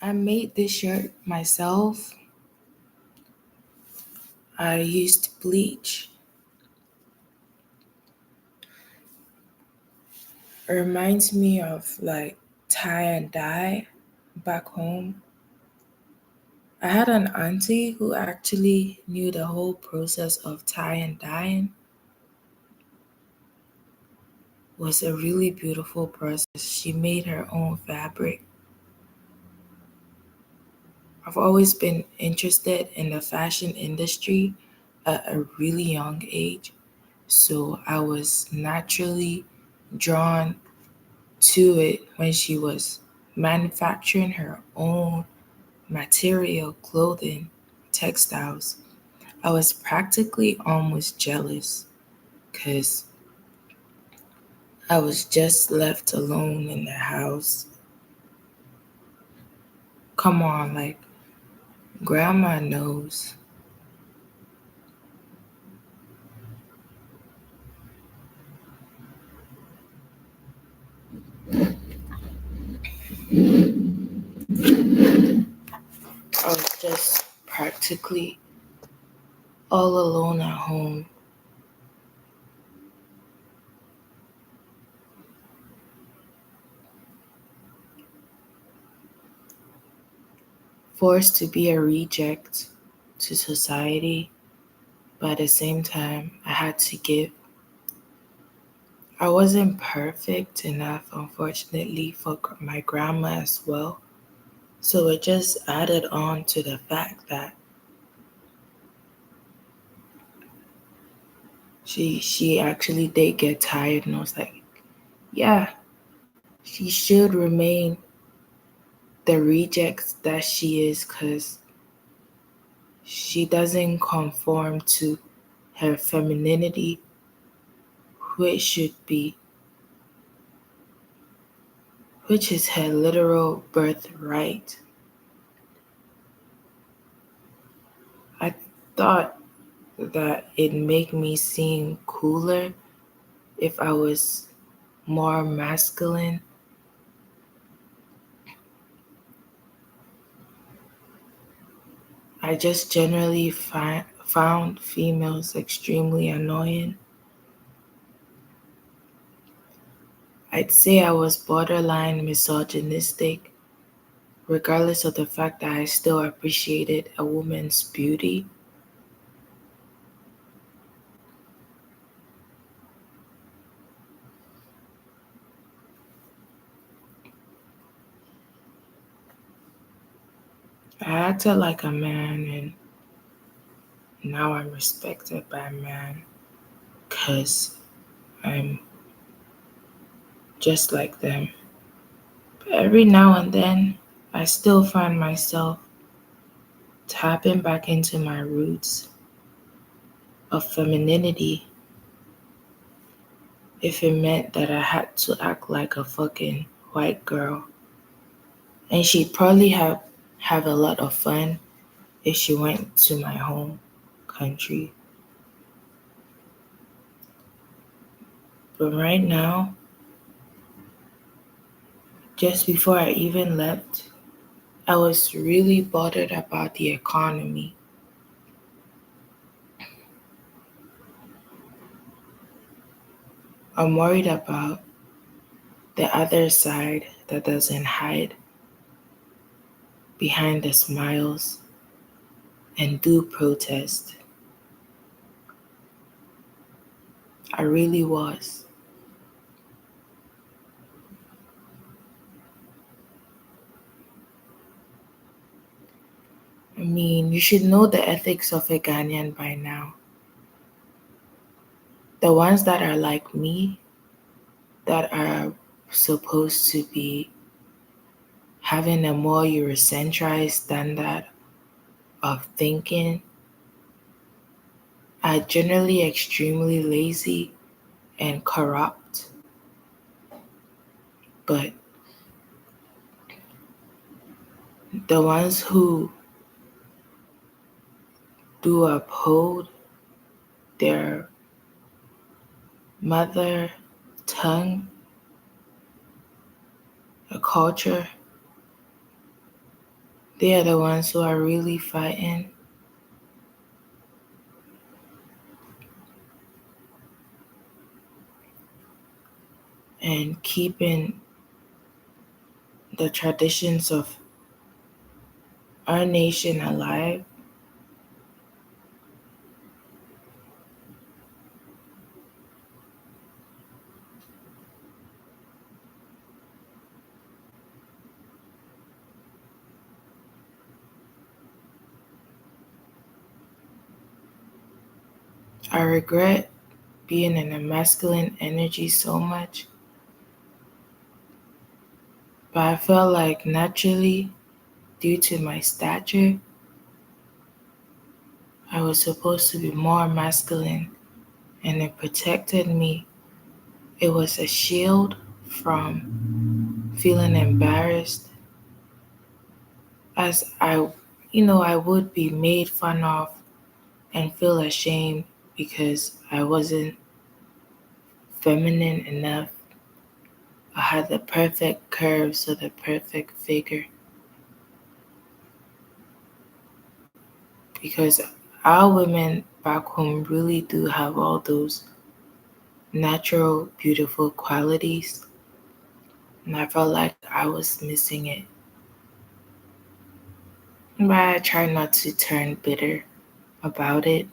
I made this shirt myself. I used bleach. It reminds me of like tie and dye back home. I had an auntie who actually knew the whole process of tie and dyeing. It was a really beautiful process. She made her own fabric. I've always been interested in the fashion industry at a really young age, so I was naturally drawn to it when she was manufacturing her own material, clothing, textiles. I was practically almost jealous because I was just left alone in the house. Come on, like, grandma knows. I was just practically all alone at home. Forced to be a reject to society, but at the same time, I had to give. I wasn't perfect enough, unfortunately, for my grandma as well. So it just added on to the fact that she actually did get tired, and I was like, yeah, she should remain the reject that she is because she doesn't conform to her femininity, which should be, which is her literal birthright. I thought that it made me seem cooler if I was more masculine. I just generally found females extremely annoying. I'd say I was borderline misogynistic, regardless of the fact that I still appreciated a woman's beauty. I acted like a man, and now I'm respected by a man because I'm just like them. But every now and then, I still find myself tapping back into my roots of femininity if it meant that I had to act like a fucking white girl. And she'd probably have a lot of fun if she went to my home country. But right now, just before I even left, I was really bothered about the economy. I'm worried about the other side that doesn't hide behind the smiles and do protest. I really was. I mean, you should know the ethics of a Ghanaian by now. The ones that are like me, that are supposed to be having a more Eurocentrized standard of thinking, are generally extremely lazy and corrupt. But the ones who do uphold their mother tongue, a culture, They are the ones who are really fighting and keeping the traditions of our nation alive. I regret being in a masculine energy so much, but I felt like naturally, due to my stature, I was supposed to be more masculine, and it protected me. It was a shield from feeling embarrassed, as I would be made fun of and feel ashamed because I wasn't feminine enough. I had the perfect curves or the perfect figure, because our women back home really do have all those natural, beautiful qualities, and I felt like I was missing it. But I try not to turn bitter about it,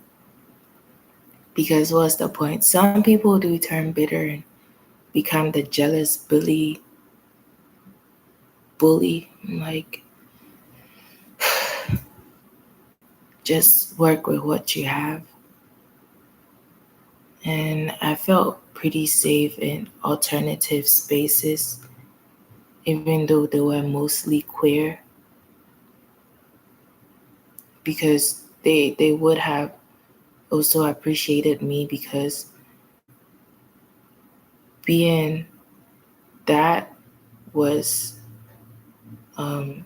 because what's the point? Some people do turn bitter and become the jealous bully. Like, just work with what you have. And I felt pretty safe in alternative spaces, even though they were mostly queer, because they would have also appreciated me, because being that was um,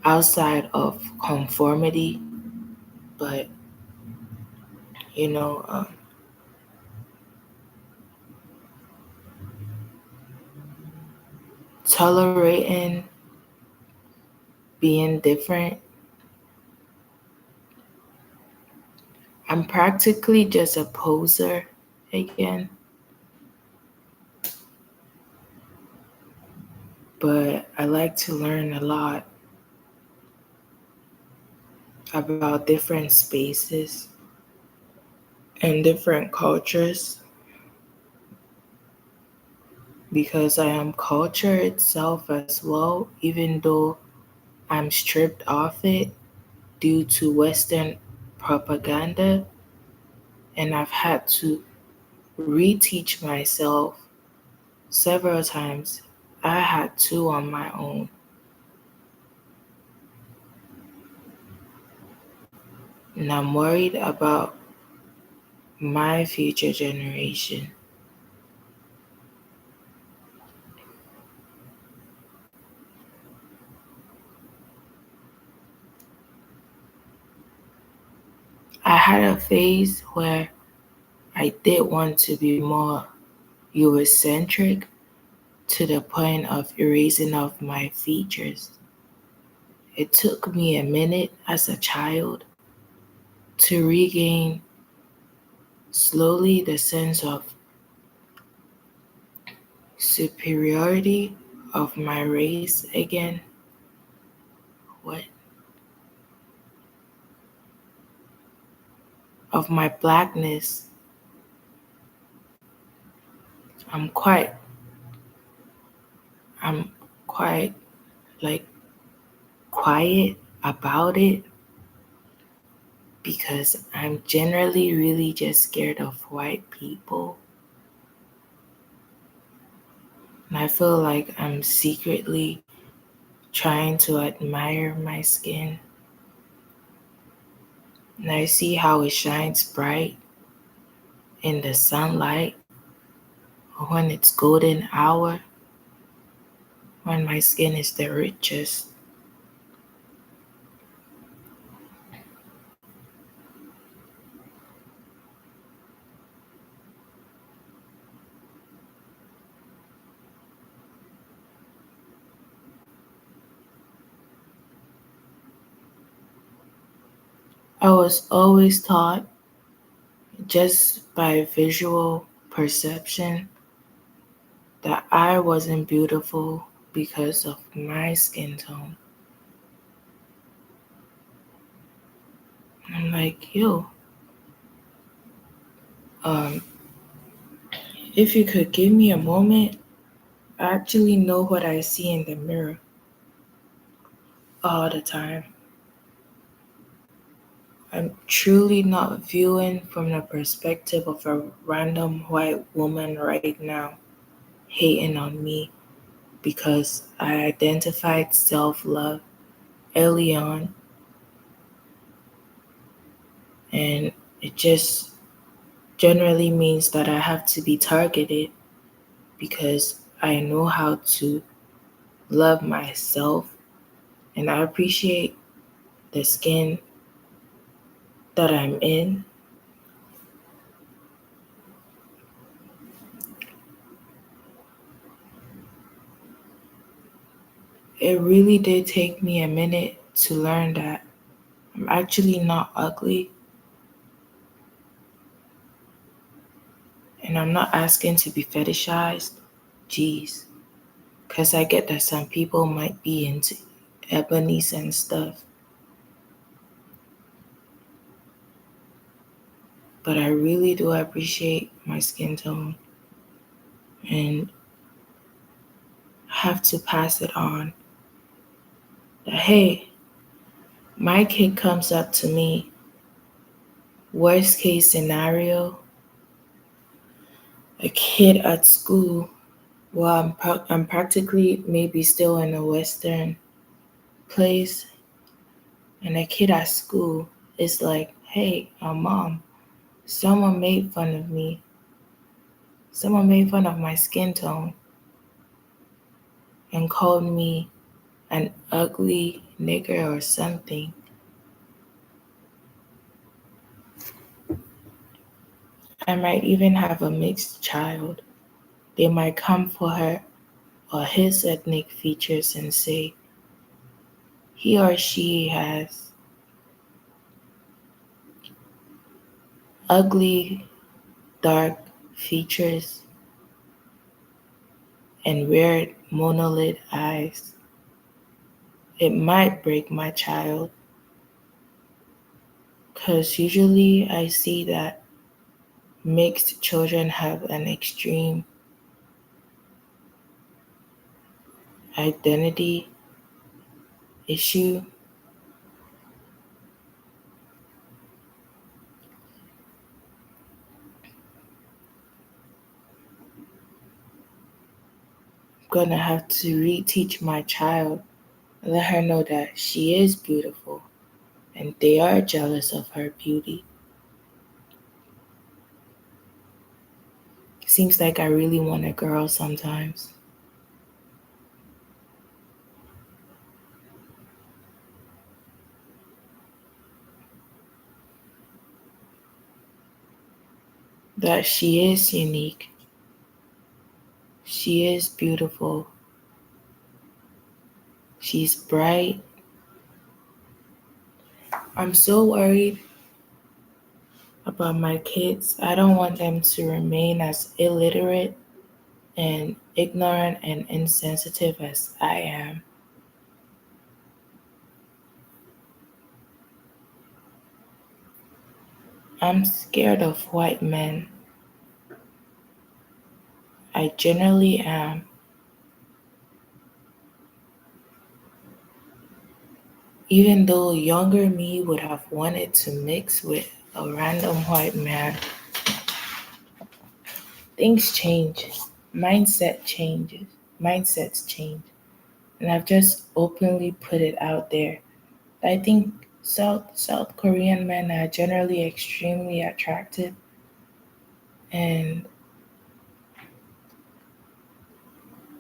outside of conformity, but you know, um, tolerating being different. I'm practically just a poser again, but I like to learn a lot about different spaces and different cultures, because I am culture itself as well, even though I'm stripped off it due to Western propaganda, and I've had to reteach myself several times. I had to on my own. And I'm worried about my future generation. I had a phase where I did want to be more Eurocentric, to the point of erasing of my features. It took me a minute as a child to regain slowly the sense of superiority of my race again. What? Of my blackness. I'm quite, I'm quite like quiet about it, because I'm generally really just scared of white people. And I feel like I'm secretly trying to admire my skin. And I see how it shines bright in the sunlight, or when it's golden hour, when my skin is the richest. I was always taught just by visual perception that I wasn't beautiful because of my skin tone. I'm like, yo, um, if you could give me a moment, I actually know what I see in the mirror all the time. I'm truly not viewing from the perspective of a random white woman right now hating on me because I identified self love early on, and it just generally means that I have to be targeted because I know how to love myself and I appreciate the skin that I'm in. It really did take me a minute to learn that I'm actually not ugly and I'm not asking to be fetishized. Jeez. Because I get that some people might be into ebonies and stuff, but I really do appreciate my skin tone and have to pass it on. That, hey, my kid comes up to me, worst case scenario, a kid at school, well, I'm practically maybe still in a Western place, and a kid at school is like, hey, mom, someone made fun of me. Someone made fun of my skin tone and called me an ugly nigger or something. I might even have a mixed child. They might come for her or his ethnic features and say he or she has ugly, dark features and weird monolith eyes. It might break my child because usually I see that mixed children have an extreme identity issue. I'm gonna have to reteach my child, let her know that she is beautiful and they are jealous of her beauty. Seems like I really want a girl sometimes. That she is unique, she is beautiful, she's bright. I'm so worried about my kids. I don't want them to remain as illiterate and ignorant and insensitive as I am. I'm scared of white men. I generally am. Even though younger me would have wanted to mix with a random white man, things change. Mindset changes. Mindsets change. And I've just openly put it out there. I think South Korean men are generally extremely attractive, and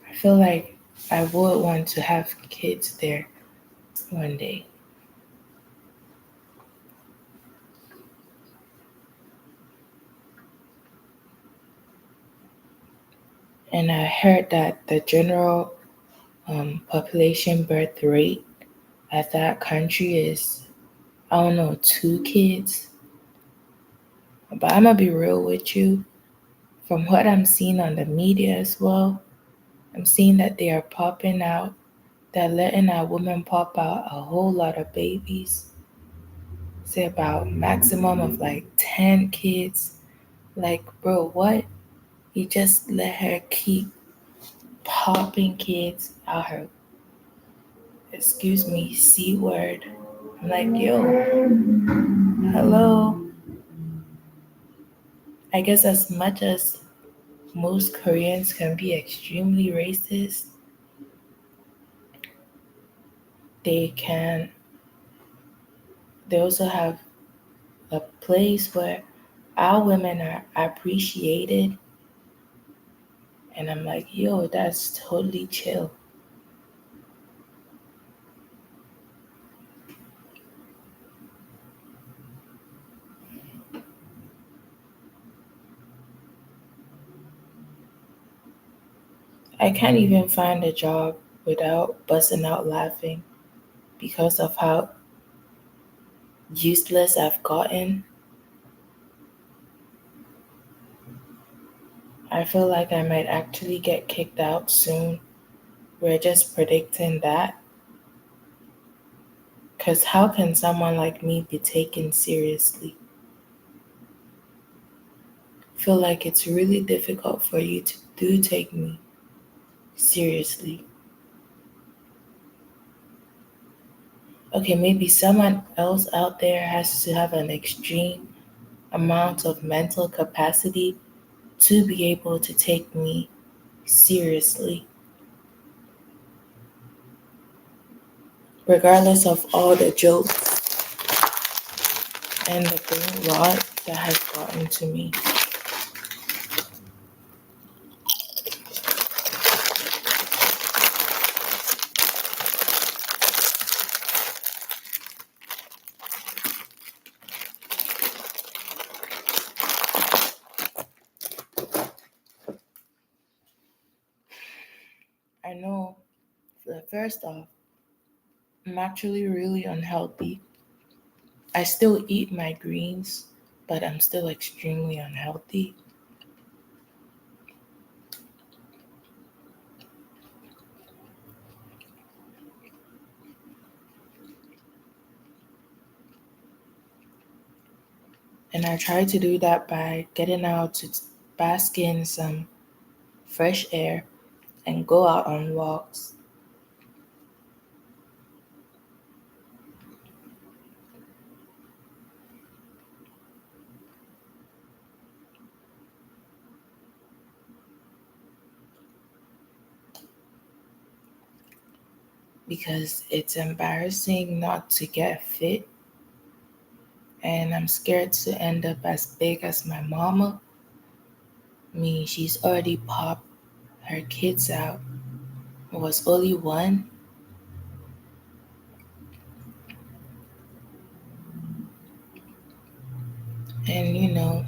I feel like I would want to have kids there one day. And I heard that the general population birth rate at that country is I don't know, 2 kids. But I'm gonna be real with you. From what I'm seeing on the media as well, I'm seeing that they are popping out, they're letting our women pop out a whole lot of babies. Say about maximum of like 10 kids. Like, bro, what? You just let her keep popping kids out her, excuse me, C word. I'm like, yo, hello. I guess as much as most Koreans can be extremely racist, they can, they also have a place where our women are appreciated. And I'm like, yo, that's totally chill. I can't even find a job without busting out laughing because of how useless I've gotten. I feel like I might actually get kicked out soon. We're just predicting that. Because how can someone like me be taken seriously? I feel like it's really difficult for you to do take me seriously. Okay, maybe someone else out there has to have an extreme amount of mental capacity to be able to take me seriously, regardless of all the jokes and the brain rot that has gotten to me. I know, first off, I'm actually really unhealthy. I still eat my greens, but I'm still extremely unhealthy. And I try to do that by getting out to bask in some fresh air and go out on walks. Because it's embarrassing not to get fit, and I'm scared to end up as big as my mama. I mean, she's already popped her kids out. It was only one, and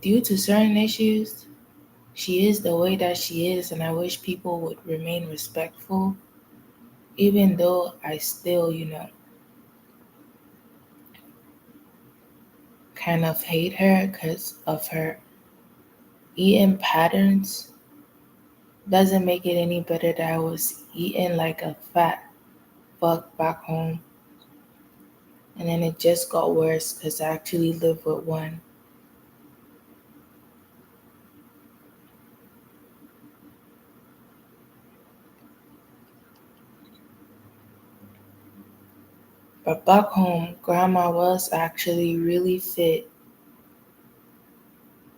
due to certain issues, she is the way that she is, and I wish people would remain respectful, even though I still, kind of hate her because of her eating patterns. Doesn't make it any better that I was eating like a fat fuck back home. And then it just got worse because I actually live with one. But back home, grandma was actually really fit.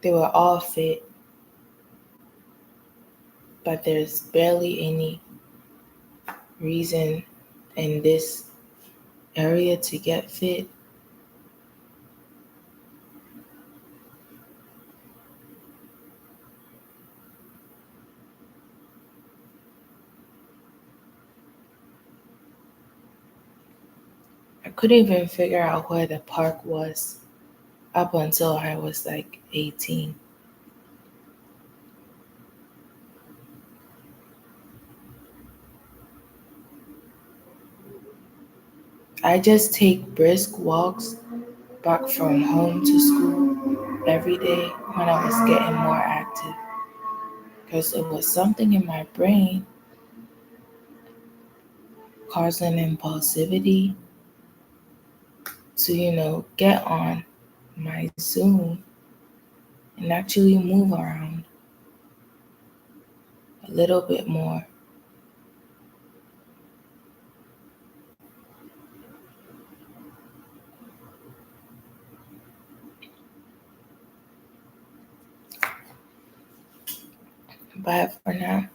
They were all fit, but there's barely any reason in this area to get fit. I couldn't even figure out where the park was up until I was like 18. I just take brisk walks back from home to school every day when I was getting more active because it was something in my brain causing impulsivity to, get on my Zoom and actually move around a little bit more. Bye for now.